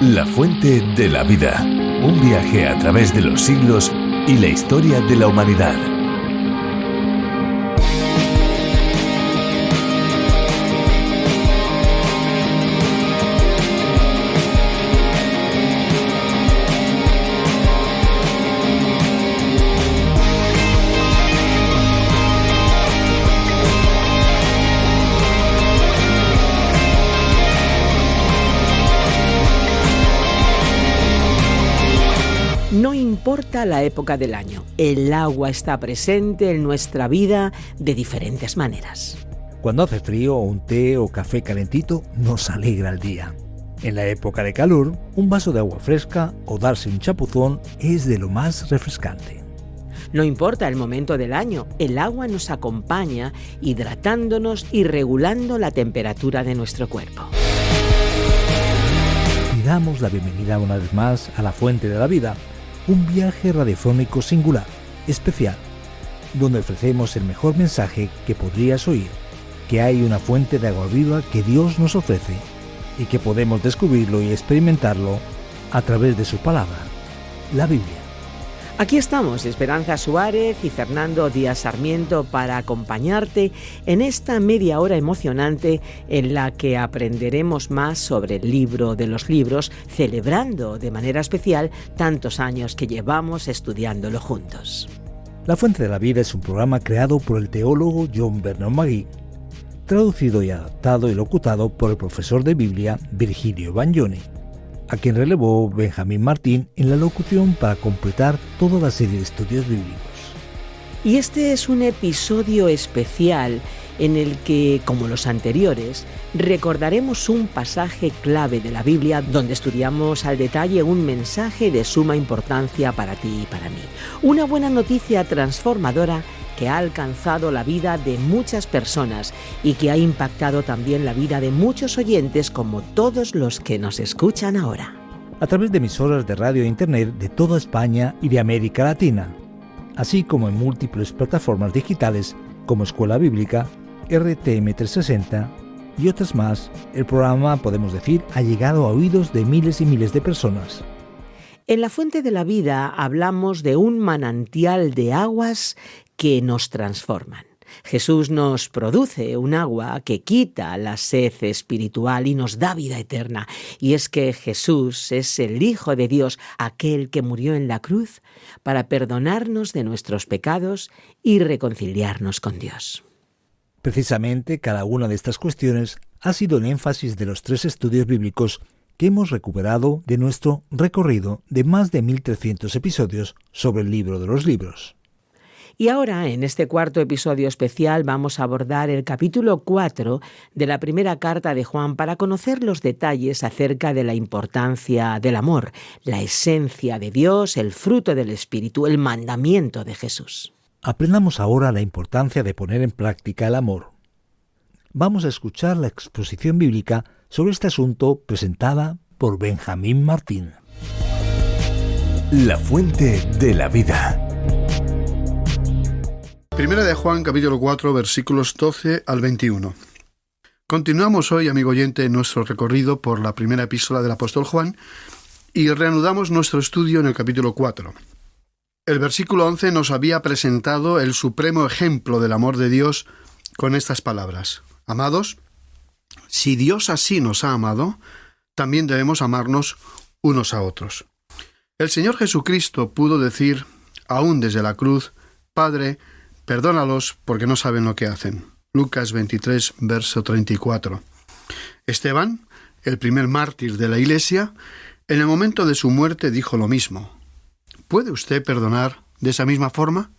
La fuente de la vida. Un viaje a través de los siglos y la historia de la humanidad. No importa la época del año, el agua está presente en nuestra vida de diferentes maneras. Cuando hace frío, un té o café calentito nos alegra el día. En la época de calor, un vaso de agua fresca o darse un chapuzón es de lo más refrescante. No importa el momento del año, el agua nos acompaña hidratándonos y regulando la temperatura de nuestro cuerpo. Y damos la bienvenida una vez más a La Fuente de la Vida, un viaje radiofónico singular, especial, donde ofrecemos el mejor mensaje que podrías oír, que hay una fuente de agua viva que Dios nos ofrece y que podemos descubrirlo y experimentarlo a través de su palabra, la Biblia. Aquí estamos, Esperanza Suárez y Fernando Díaz Sarmiento, para acompañarte en esta media hora emocionante en la que aprenderemos más sobre el libro de los libros, celebrando de manera especial tantos años que llevamos estudiándolo juntos. La Fuente de la Vida es un programa creado por el teólogo John Vernon Magee, traducido y adaptado y locutado por el profesor de Biblia Virgilio Bagnoni, a quien relevó Benjamín Martín en la locución para completar toda la serie de estudios bíblicos. Y este es un episodio especial en el que, como los anteriores, recordaremos un pasaje clave de la Biblia donde estudiamos al detalle un mensaje de suma importancia para ti y para mí. Una buena noticia transformadora que ha alcanzado la vida de muchas personas y que ha impactado también la vida de muchos oyentes como todos los que nos escuchan ahora. A través de emisoras de radio e internet de toda España y de América Latina, así como en múltiples plataformas digitales como Escuela Bíblica, RTM 360 y otras más, el programa, podemos decir, ha llegado a oídos de miles y miles de personas. En La Fuente de la Vida hablamos de un manantial de aguas que nos transforman. Jesús nos produce un agua que quita la sed espiritual y nos da vida eterna. Y es que Jesús es el Hijo de Dios, aquel que murió en la cruz para perdonarnos de nuestros pecados y reconciliarnos con Dios. Precisamente cada una de estas cuestiones ha sido el énfasis de los 3 estudios bíblicos que hemos recuperado de nuestro recorrido de más de 1300 episodios sobre el libro de los libros. Y ahora, en este cuarto episodio especial, vamos a abordar el capítulo 4 de la primera carta de Juan para conocer los detalles acerca de la importancia del amor, la esencia de Dios, el fruto del Espíritu, el mandamiento de Jesús. Aprendamos ahora la importancia de poner en práctica el amor. Vamos a escuchar la exposición bíblica sobre este asunto presentada por Benjamín Martín. La Fuente de la Vida. Primera de Juan, capítulo 4, versículos 12 al 21. Continuamos hoy, amigo oyente, nuestro recorrido por la primera epístola del apóstol Juan y reanudamos nuestro estudio en el capítulo 4. El versículo 11 nos había presentado el supremo ejemplo del amor de Dios con estas palabras: Amados, si Dios así nos ha amado, también debemos amarnos unos a otros. El Señor Jesucristo pudo decir, aún desde la cruz: Padre, perdónalos porque no saben lo que hacen. Lucas 23, verso 34. Esteban, el primer mártir de la Iglesia, en el momento de su muerte dijo lo mismo. ¿Puede usted perdonar de esa misma forma?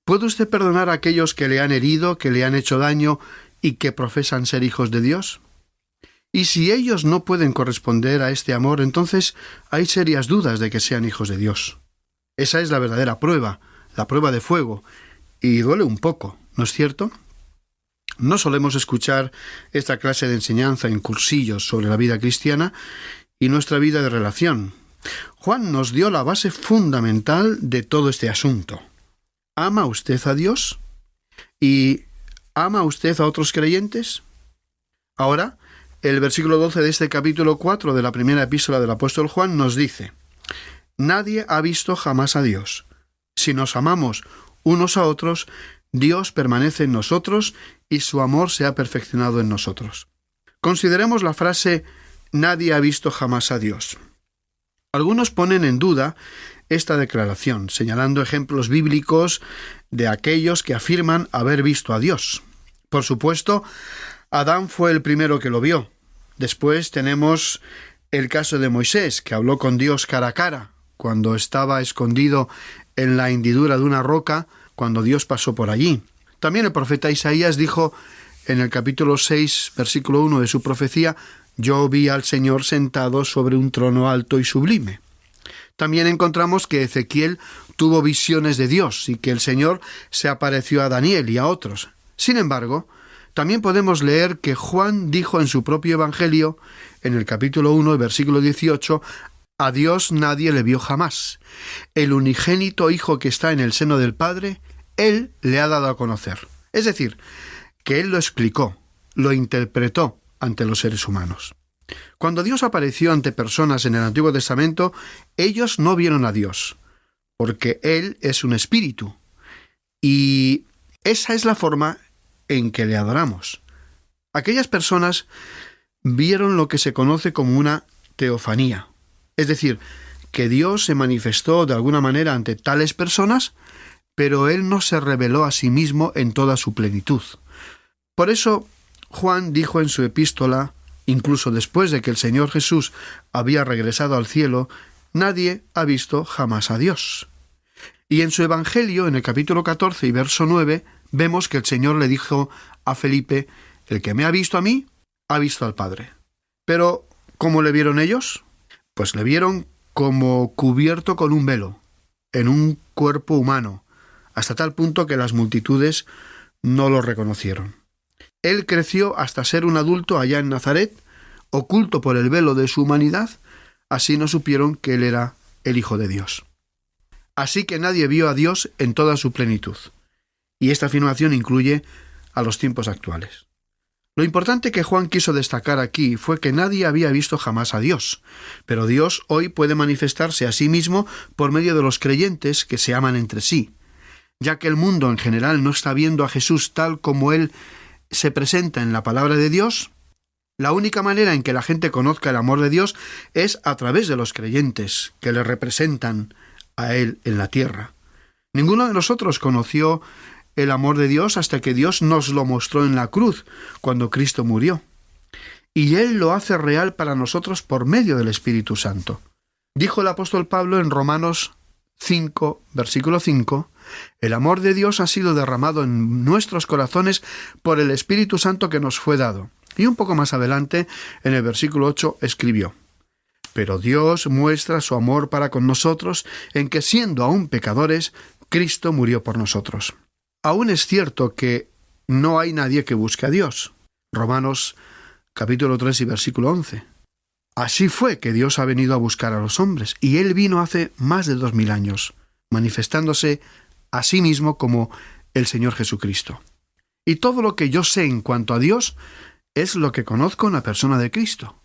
¿Puede usted perdonar a aquellos que le han herido, que le han hecho daño y que profesan ser hijos de Dios? Y si ellos no pueden corresponder a este amor, entonces hay serias dudas de que sean hijos de Dios. Esa es la verdadera prueba, la prueba de fuego. Y duele un poco, ¿no es cierto? No solemos escuchar esta clase de enseñanza en cursillos sobre la vida cristiana y nuestra vida de relación. Juan nos dio la base fundamental de todo este asunto. ¿Ama usted a Dios? ¿Y ama usted a otros creyentes? Ahora, El versículo 12 de este capítulo 4 de la primera epístola del apóstol Juan nos dice: Nadie ha visto jamás a Dios. Si nos amamos unos a otros, Dios permanece en nosotros y su amor se ha perfeccionado en nosotros. Consideremos la frase «nadie ha visto jamás a Dios». Algunos ponen en duda esta declaración, señalando ejemplos bíblicos de aquellos que afirman haber visto a Dios. Por supuesto, Adán fue el primero que lo vio. Después tenemos el caso de Moisés, que habló con Dios cara a cara, cuando estaba escondido en la hendidura de una roca, cuando Dios pasó por allí. También el profeta Isaías dijo en el capítulo 6, versículo 1 de su profecía: «Yo vi al Señor sentado sobre un trono alto y sublime». También encontramos que Ezequiel tuvo visiones de Dios y que el Señor se apareció a Daniel y a otros. Sin embargo, también podemos leer que Juan dijo en su propio Evangelio, en el capítulo 1, versículo 18, «A Dios nadie le vio jamás. El unigénito Hijo que está en el seno del Padre, Él le ha dado a conocer». Es decir, que Él lo explicó, lo interpretó ante los seres humanos. Cuando Dios apareció ante personas en el Antiguo Testamento, ellos no vieron a Dios, porque Él es un espíritu. Y esa es la forma en que le adoramos. Aquellas personas vieron lo que se conoce como una teofanía, es decir, que Dios se manifestó de alguna manera ante tales personas, pero Él no se reveló a sí mismo en toda su plenitud. Por eso, Juan dijo en su epístola, incluso después de que el Señor Jesús había regresado al cielo, nadie ha visto jamás a Dios. Y en su Evangelio, en el capítulo 14 y verso 9, vemos que el Señor le dijo a Felipe: «El que me ha visto a mí, ha visto al Padre». Pero, ¿cómo le vieron ellos? Pues le vieron como cubierto con un velo, en un cuerpo humano, hasta tal punto que las multitudes no lo reconocieron. Él creció hasta ser un adulto allá en Nazaret, oculto por el velo de su humanidad, así no supieron que Él era el Hijo de Dios. Así que nadie vio a Dios en toda su plenitud. Y esta afirmación incluye a los tiempos actuales. Lo importante que Juan quiso destacar aquí fue que nadie había visto jamás a Dios, pero Dios hoy puede manifestarse a sí mismo por medio de los creyentes que se aman entre sí. Ya que el mundo en general no está viendo a Jesús tal como Él se presenta en la palabra de Dios, la única manera en que la gente conozca el amor de Dios es a través de los creyentes que le representan a Él en la tierra. Ninguno de nosotros conoció el amor de Dios hasta que Dios nos lo mostró en la cruz, cuando Cristo murió. Y Él lo hace real para nosotros por medio del Espíritu Santo. Dijo el apóstol Pablo en Romanos 5, versículo 5, «El amor de Dios ha sido derramado en nuestros corazones por el Espíritu Santo que nos fue dado». Y un poco más adelante, en el versículo 8, escribió: «Pero Dios muestra su amor para con nosotros en que, siendo aún pecadores, Cristo murió por nosotros». Aún es cierto que no hay nadie que busque a Dios. Romanos capítulo 3 y versículo 11. Así fue que Dios ha venido a buscar a los hombres, y Él vino hace más de 2000 años, manifestándose a sí mismo como el Señor Jesucristo. Y todo lo que yo sé en cuanto a Dios es lo que conozco en la persona de Cristo.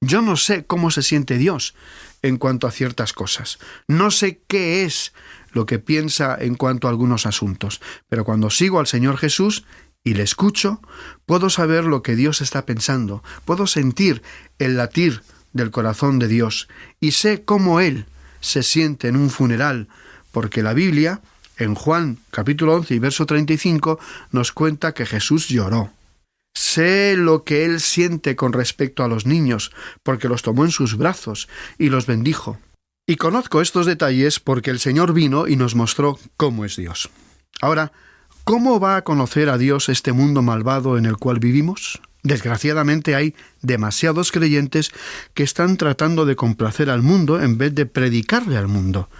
Yo no sé cómo se siente Dios en cuanto a ciertas cosas. No sé qué es lo que piensa en cuanto a algunos asuntos. Pero cuando sigo al Señor Jesús y le escucho, puedo saber lo que Dios está pensando. Puedo sentir el latir del corazón de Dios. Y sé cómo Él se siente en un funeral, porque la Biblia, en Juan capítulo 11 y verso 35, nos cuenta que Jesús lloró. Sé lo que Él siente con respecto a los niños, porque los tomó en sus brazos y los bendijo. Y conozco estos detalles porque el Señor vino y nos mostró cómo es Dios. Ahora, ¿cómo va a conocer a Dios este mundo malvado en el cual vivimos? Desgraciadamente hay demasiados creyentes que están tratando de complacer al mundo en vez de predicarle al mundo.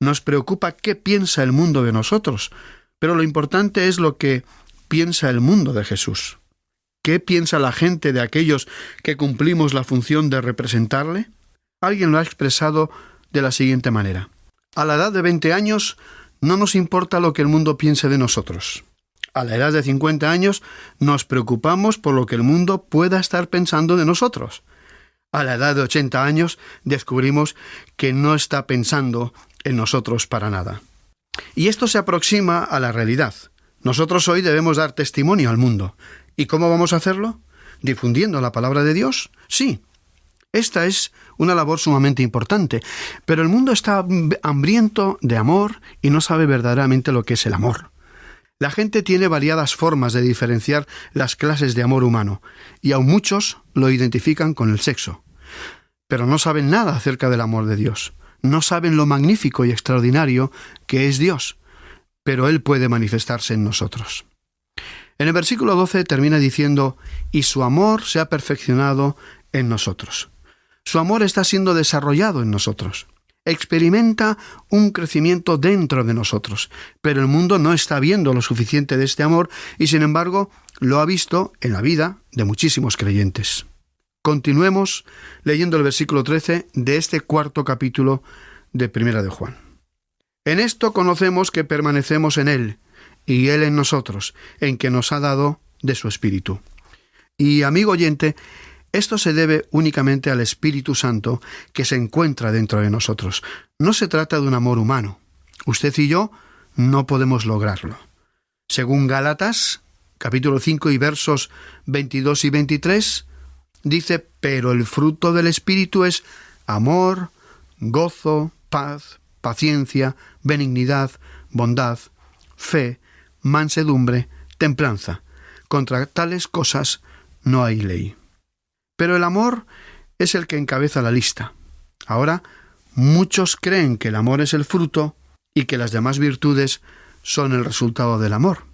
Nos preocupa qué piensa el mundo de nosotros, pero lo importante es lo que piensa el mundo de Jesús. ¿Qué piensa la gente de aquellos que cumplimos la función de representarle? Alguien lo ha expresado de la siguiente manera: a la edad de 20 años no nos importa lo que el mundo piense de nosotros. A la edad de 50 años nos preocupamos por lo que el mundo pueda estar pensando de nosotros. A la edad de 80 años descubrimos que no está pensando en nosotros para nada. Y esto se aproxima a la realidad. Nosotros hoy debemos dar testimonio al mundo. ¿Y cómo vamos a hacerlo? ¿Difundiendo la palabra de Dios? Sí. Esta es una labor sumamente importante, pero el mundo está hambriento de amor y no sabe verdaderamente lo que es el amor. La gente tiene variadas formas de diferenciar las clases de amor humano, y aún muchos lo identifican con el sexo. Pero no saben nada acerca del amor de Dios. No saben lo magnífico y extraordinario que es Dios, pero Él puede manifestarse en nosotros. En el versículo 12 termina diciendo: «Y su amor se ha perfeccionado en nosotros». Su amor está siendo desarrollado en nosotros. Experimenta un crecimiento dentro de nosotros, pero el mundo no está viendo lo suficiente de este amor y, sin embargo, lo ha visto en la vida de muchísimos creyentes. Continuemos leyendo el versículo 13 de este cuarto capítulo de Primera de Juan. «En esto conocemos que permanecemos en Él, y Él en nosotros, en que nos ha dado de su Espíritu». Y, amigo oyente, esto se debe únicamente al Espíritu Santo que se encuentra dentro de nosotros. No se trata de un amor humano. Usted y yo no podemos lograrlo. Según Gálatas, capítulo 5 y versos 22 y 23, dice: «Pero el fruto del Espíritu es amor, gozo, paz, paciencia, benignidad, bondad, fe, mansedumbre, templanza. Contra tales cosas no hay ley». Pero el amor es el que encabeza la lista. Ahora, muchos creen que el amor es el fruto y que las demás virtudes son el resultado del amor.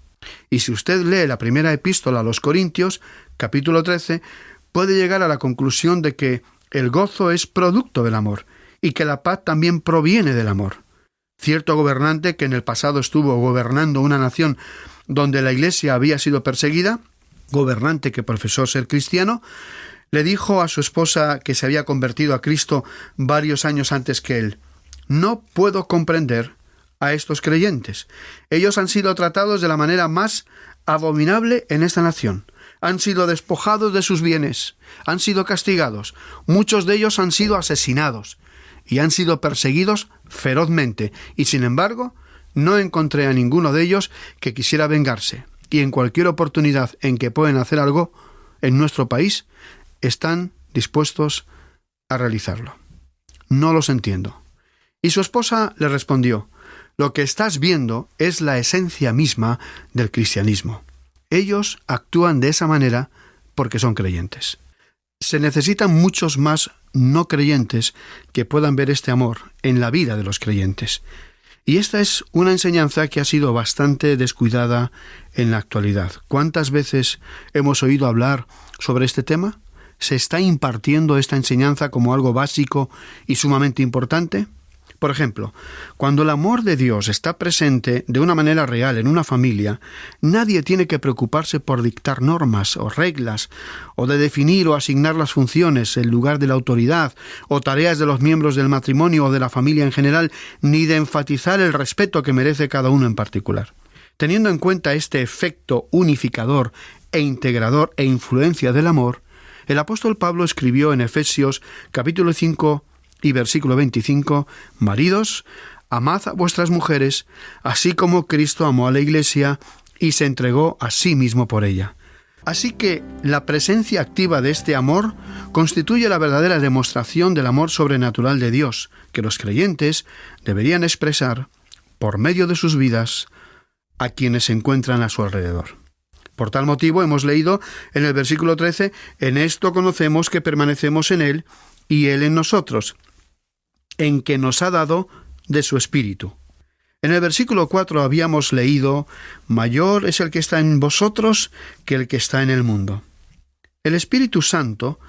Y si usted lee la primera epístola a los Corintios, capítulo 13, puede llegar a la conclusión de que el gozo es producto del amor y que la paz también proviene del amor. Cierto gobernante que en el pasado estuvo gobernando una nación donde la Iglesia había sido perseguida, gobernante que profesó ser cristiano, le dijo a su esposa, que se había convertido a Cristo varios años antes que él: «No puedo comprender a estos creyentes. Ellos han sido tratados de la manera más abominable en esta nación. Han sido despojados de sus bienes, han sido castigados, muchos de ellos han sido asesinados y han sido perseguidos ferozmente, y sin embargo no encontré a ninguno de ellos que quisiera vengarse, y en cualquier oportunidad en que pueden hacer algo en nuestro país, están dispuestos a realizarlo. No los entiendo». Y su esposa le respondió: «Lo que estás viendo es la esencia misma del cristianismo. Ellos actúan de esa manera porque son creyentes. Se necesitan muchos más no creyentes que puedan ver este amor en la vida de los creyentes». Y esta es una enseñanza que ha sido bastante descuidada en la actualidad. ¿Cuántas veces hemos oído hablar sobre este tema? ¿Se está impartiendo esta enseñanza como algo básico y sumamente importante? Por ejemplo, cuando el amor de Dios está presente de una manera real en una familia, nadie tiene que preocuparse por dictar normas o reglas, o de definir o asignar las funciones en lugar de la autoridad, o tareas de los miembros del matrimonio o de la familia en general, ni de enfatizar el respeto que merece cada uno en particular. Teniendo en cuenta este efecto unificador e integrador e influencia del amor, el apóstol Pablo escribió en Efesios capítulo 5 y versículo 25: «Maridos, amad a vuestras mujeres, así como Cristo amó a la Iglesia y se entregó a sí mismo por ella». Así que la presencia activa de este amor constituye la verdadera demostración del amor sobrenatural de Dios, que los creyentes deberían expresar por medio de sus vidas a quienes se encuentran a su alrededor. Por tal motivo hemos leído en el versículo 13: «En esto conocemos que permanecemos en Él y Él en nosotros, en que nos ha dado de su Espíritu». En el versículo 4 habíamos leído: «Mayor es el que está en vosotros que el que está en el mundo». El Espíritu Santo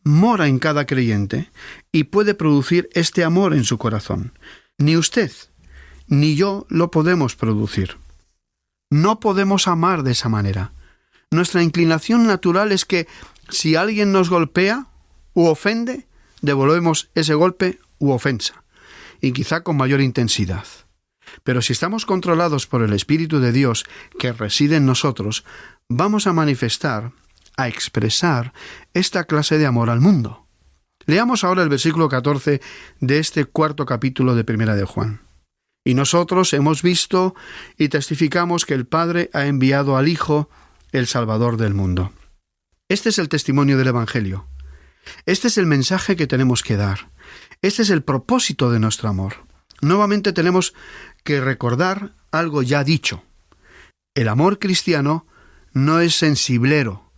mora en cada creyente y puede producir este amor en su corazón. Ni usted ni yo lo podemos producir. No podemos amar de esa manera. Nuestra inclinación natural es que si alguien nos golpea u ofende, devolvemos ese golpe u ofensa, y quizá con mayor intensidad. Pero si estamos controlados por el Espíritu de Dios que reside en nosotros, vamos a manifestar, a expresar esta clase de amor al mundo. Leamos ahora el versículo 14 de este 4º capítulo de Primera de Juan. Y nosotros hemos visto y testificamos que el Padre ha enviado al Hijo, el Salvador del mundo. Este es el testimonio del Evangelio. Este es el mensaje que tenemos que dar. Este es el propósito de nuestro amor. Nuevamente tenemos que recordar algo ya dicho. El amor cristiano no es sensiblero,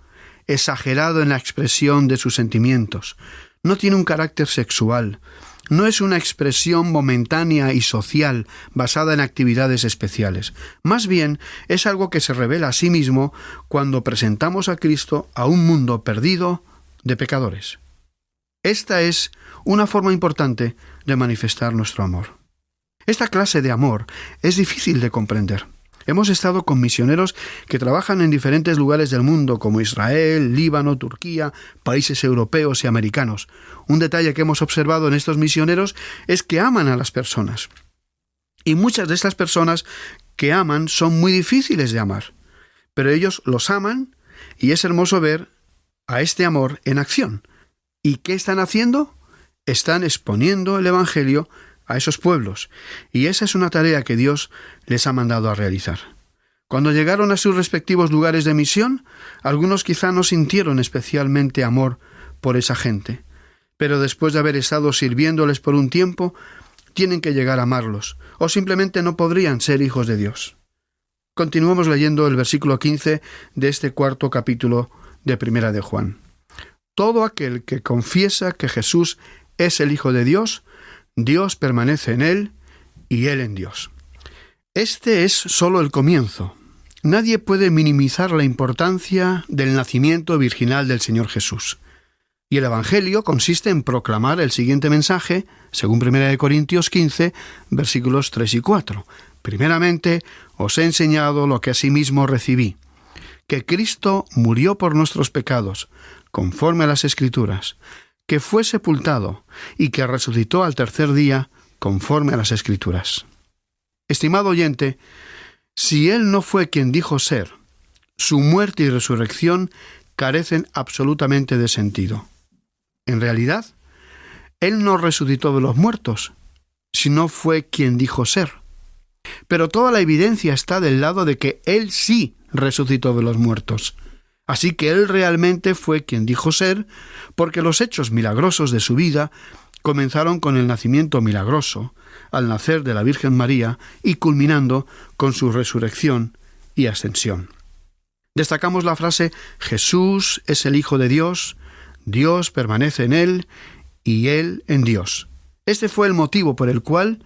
exagerado en la expresión de sus sentimientos. No tiene un carácter sexual. No es una expresión momentánea y social basada en actividades especiales. Más bien, es algo que se revela a sí mismo cuando presentamos a Cristo a un mundo perdido de pecadores. Esta es una forma importante de manifestar nuestro amor. Esta clase de amor es difícil de comprender. Hemos estado con misioneros que trabajan en diferentes lugares del mundo, como Israel, Líbano, Turquía, países europeos y americanos. Un detalle que hemos observado en estos misioneros es que aman a las personas. Y muchas de estas personas que aman son muy difíciles de amar. Pero ellos los aman y es hermoso ver a este amor en acción. ¿Y qué están haciendo? Están exponiendo el Evangelio a esos pueblos, y esa es una tarea que Dios les ha mandado a realizar. Cuando llegaron a sus respectivos lugares de misión, algunos quizá no sintieron especialmente amor por esa gente, pero después de haber estado sirviéndoles por un tiempo, tienen que llegar a amarlos, o simplemente no podrían ser hijos de Dios. Continuamos leyendo el versículo 15 de este 4º capítulo de Primera de Juan. Todo aquel que confiesa que Jesús es el Hijo de Dios, Dios permanece en él y él en Dios. Este es solo el comienzo. Nadie puede minimizar la importancia del nacimiento virginal del Señor Jesús. Y el Evangelio consiste en proclamar el siguiente mensaje, según 1 Corintios 15, versículos 3 y 4. Primeramente, os he enseñado lo que asimismo recibí, que Cristo murió por nuestros pecados, conforme a las Escrituras, que fue sepultado y que resucitó al tercer día, conforme a las Escrituras. Estimado oyente, si Él no fue quien dijo ser, su muerte y resurrección carecen absolutamente de sentido. En realidad, Él no resucitó de los muertos, sino fue quien dijo ser. Pero toda la evidencia está del lado de que Él sí resucitó de los muertos. Así que Él realmente fue quien dijo ser, porque los hechos milagrosos de su vida comenzaron con el nacimiento milagroso, al nacer de la Virgen María, y culminando con su resurrección y ascensión. Destacamos la frase Jesús es el Hijo de Dios, Dios permanece en Él y Él en Dios. Este fue el motivo por el cual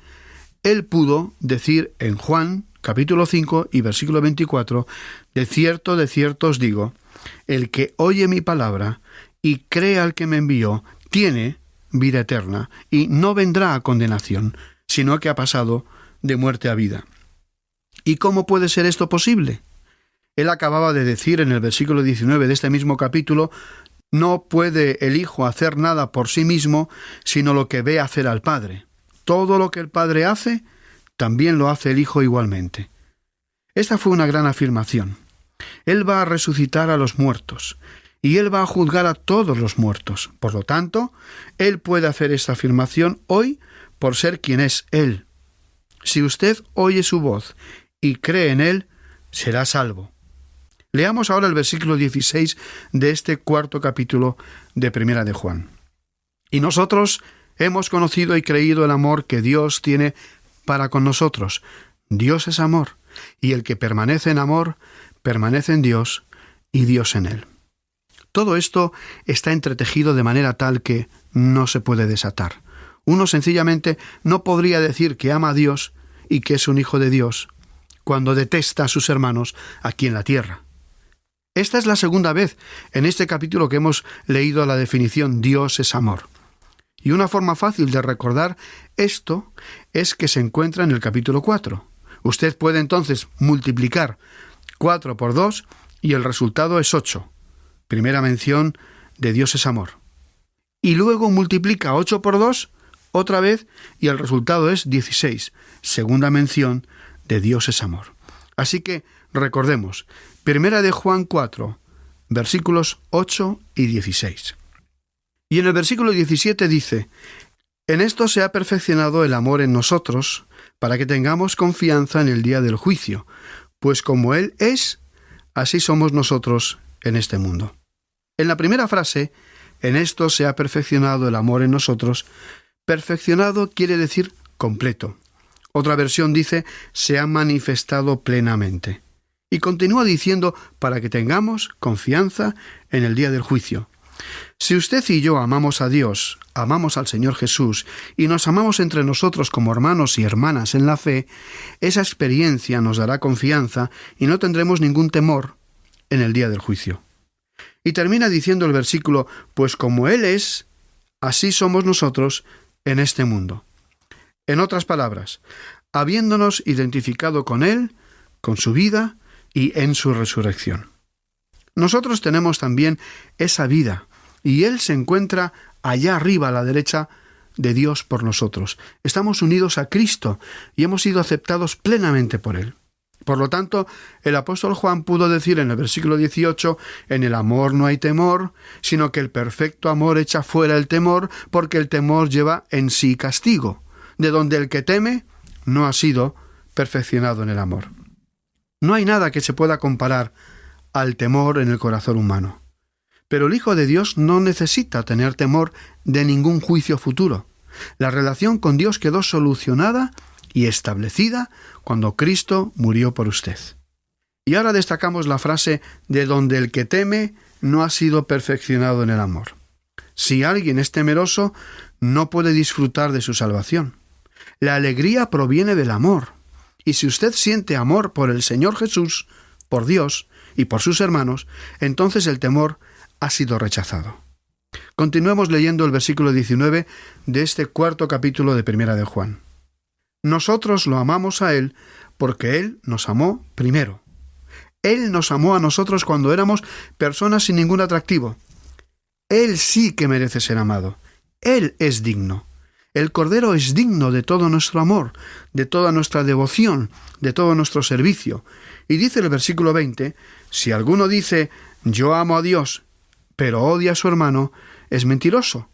Él pudo decir en Juan, capítulo 5 y versículo 24, de cierto os digo, el que oye mi palabra y cree al que me envió, tiene vida eterna y no vendrá a condenación, sino que ha pasado de muerte a vida. ¿Y cómo puede ser esto posible? Él acababa de decir en el versículo 19 de este mismo capítulo, no puede el Hijo hacer nada por sí mismo, sino lo que ve hacer al Padre. Todo lo que el Padre hace, también lo hace el Hijo igualmente. Esta fue una gran afirmación. Él va a resucitar a los muertos, y Él va a juzgar a todos los muertos. Por lo tanto, Él puede hacer esta afirmación hoy por ser quien es Él. Si usted oye su voz y cree en Él, será salvo. Leamos ahora el versículo 16 de este 4º capítulo de Primera de Juan. Y nosotros hemos conocido y creído el amor que Dios tiene para con nosotros. Dios es amor, y el que permanece en amor, permanece en Dios y Dios en él. Todo esto está entretejido de manera tal que no se puede desatar. Uno sencillamente no podría decir que ama a Dios y que es un hijo de Dios cuando detesta a sus hermanos aquí en la tierra. Esta es la segunda vez en este capítulo que hemos leído la definición Dios es amor. Y una forma fácil de recordar esto es que se encuentra en el capítulo 4. Usted puede entonces multiplicar 4 por 2 y el resultado es 8. Primera mención de Dios es amor. Y luego multiplica 8 por 2 otra vez y el resultado es 16, segunda mención de Dios es amor. Así que recordemos, 1 de Juan 4, versículos 8 y 16. Y en el versículo 17 dice: en esto se ha perfeccionado el amor en nosotros, para que tengamos confianza en el día del juicio, pues como Él es, así somos nosotros en este mundo. En la primera frase, en esto se ha perfeccionado el amor en nosotros, perfeccionado quiere decir completo. Otra versión dice, se ha manifestado plenamente. Y continúa diciendo, para que tengamos confianza en el día del juicio. Si usted y yo amamos a Dios, amamos al Señor Jesús y nos amamos entre nosotros como hermanos y hermanas en la fe, esa experiencia nos dará confianza y no tendremos ningún temor en el día del juicio. Y termina diciendo el versículo, pues como Él es, así somos nosotros en este mundo. En otras palabras, habiéndonos identificado con Él, con su vida y en su resurrección. Nosotros tenemos también esa vida, y Él se encuentra allá arriba a la derecha de Dios por nosotros. Estamos unidos a Cristo y hemos sido aceptados plenamente por Él. Por lo tanto, el apóstol Juan pudo decir en el versículo 18, en el amor no hay temor, sino que el perfecto amor echa fuera el temor, porque el temor lleva en sí castigo, de donde el que teme no ha sido perfeccionado en el amor. No hay nada que se pueda comparar al temor en el corazón humano. Pero el Hijo de Dios no necesita tener temor de ningún juicio futuro. La relación con Dios quedó solucionada y establecida cuando Cristo murió por usted. Y ahora destacamos la frase de donde el que teme no ha sido perfeccionado en el amor. Si alguien es temeroso, no puede disfrutar de su salvación. La alegría proviene del amor. Y si usted siente amor por el Señor Jesús, por Dios y por sus hermanos, entonces el temor ha sido rechazado. Continuemos leyendo el versículo 19 de este cuarto capítulo de 1 de Juan. Nosotros lo amamos a Él porque Él nos amó primero. Él nos amó a nosotros cuando éramos personas sin ningún atractivo. Él sí que merece ser amado. Él es digno. El Cordero es digno de todo nuestro amor, de toda nuestra devoción, de todo nuestro servicio. Y dice el versículo 20, si alguno dice, yo amo a Dios, pero odia a su hermano, es mentiroso.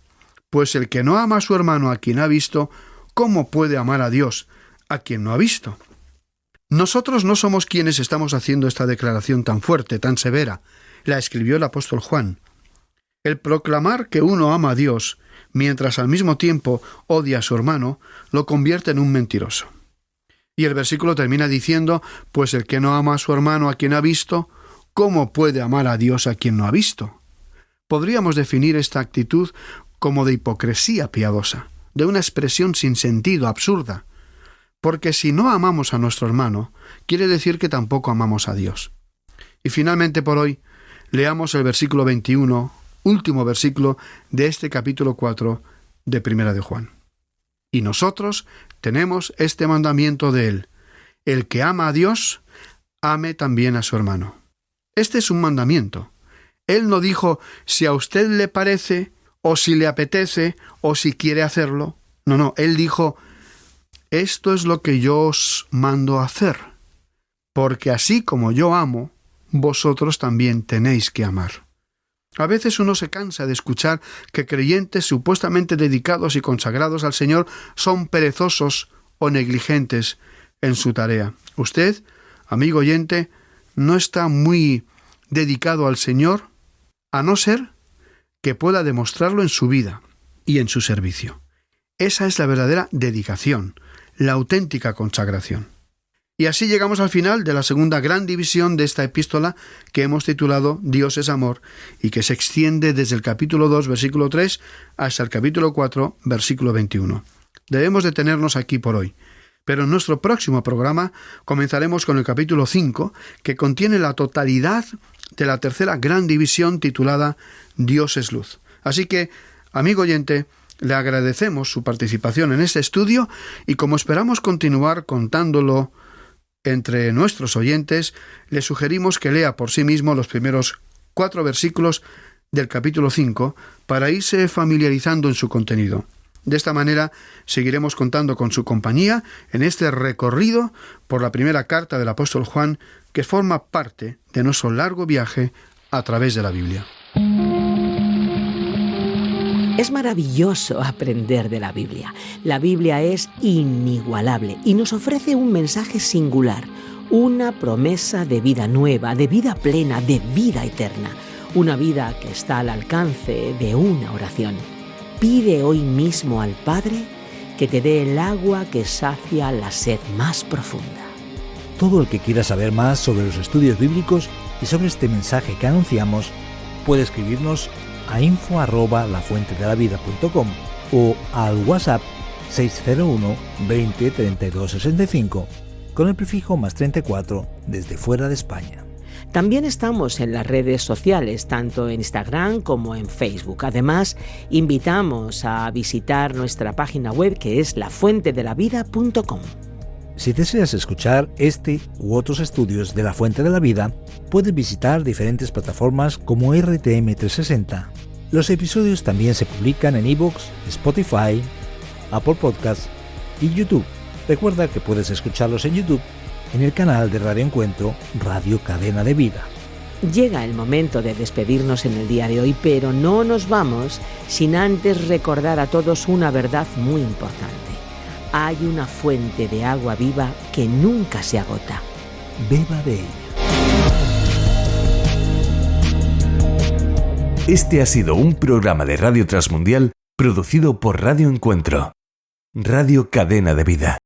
Pues el que no ama a su hermano a quien ha visto, ¿cómo puede amar a Dios a quien no ha visto? Nosotros no somos quienes estamos haciendo esta declaración tan fuerte, tan severa. La escribió el apóstol Juan. El proclamar que uno ama a Dios, mientras al mismo tiempo odia a su hermano, lo convierte en un mentiroso. Y el versículo termina diciendo, pues el que no ama a su hermano a quien ha visto, ¿cómo puede amar a Dios a quien no ha visto? Podríamos definir esta actitud como de hipocresía piadosa, de una expresión sin sentido, absurda. Porque si no amamos a nuestro hermano, quiere decir que tampoco amamos a Dios. Y finalmente por hoy, leamos el versículo 21, último versículo de este capítulo 4 de 1 de Juan. Y nosotros tenemos este mandamiento de Él: el que ama a Dios, ame también a su hermano. Este es un mandamiento. Él no dijo, si a usted le parece, o si le apetece, o si quiere hacerlo. No, Él dijo, esto es lo que yo os mando a hacer, porque así como yo amo, vosotros también tenéis que amar. A veces uno se cansa de escuchar que creyentes supuestamente dedicados y consagrados al Señor son perezosos o negligentes en su tarea. Usted, amigo oyente, no está muy dedicado al Señor, a no ser que pueda demostrarlo en su vida y en su servicio. Esa es la verdadera dedicación, la auténtica consagración. Y así llegamos al final de la segunda gran división de esta epístola que hemos titulado Dios es amor y que se extiende desde el capítulo 2, versículo 3 hasta el capítulo 4, versículo 21. Debemos detenernos aquí por hoy, pero en nuestro próximo programa comenzaremos con el capítulo 5, que contiene la totalidad de la tercera gran división titulada Dios es luz. Así que, amigo oyente, le agradecemos su participación en este estudio y como esperamos continuar contándolo entre nuestros oyentes, le sugerimos que lea por sí mismo los primeros 4 versículos del capítulo 5 para irse familiarizando en su contenido. De esta manera seguiremos contando con su compañía en este recorrido por la primera carta del apóstol Juan, que forma parte de nuestro largo viaje a través de la Biblia. Es maravilloso aprender de la Biblia. La Biblia es inigualable y nos ofrece un mensaje singular, una promesa de vida nueva, de vida plena, de vida eterna, una vida que está al alcance de una oración. Pide hoy mismo al Padre que te dé el agua que sacia la sed más profunda. Todo el que quiera saber más sobre los estudios bíblicos y sobre este mensaje que anunciamos puede escribirnos a info@lafuentedelavida.com o al WhatsApp 601 20 32 65 con el prefijo +34 desde fuera de España. También estamos en las redes sociales, tanto en Instagram como en Facebook. Además, invitamos a visitar nuestra página web, que es lafuentedelavida.com. Si deseas escuchar este u otros estudios de La Fuente de la Vida, puedes visitar diferentes plataformas como RTM 360. Los episodios también se publican en iVoox, Spotify, Apple Podcasts y YouTube. Recuerda que puedes escucharlos en YouTube en el canal de Radio Encuentro, Radio Cadena de Vida. Llega el momento de despedirnos en el día de hoy, pero no nos vamos sin antes recordar a todos una verdad muy importante. Hay una fuente de agua viva que nunca se agota. Beba de ella. Este ha sido un programa de Radio Transmundial producido por Radio Encuentro, Radio Cadena de Vida.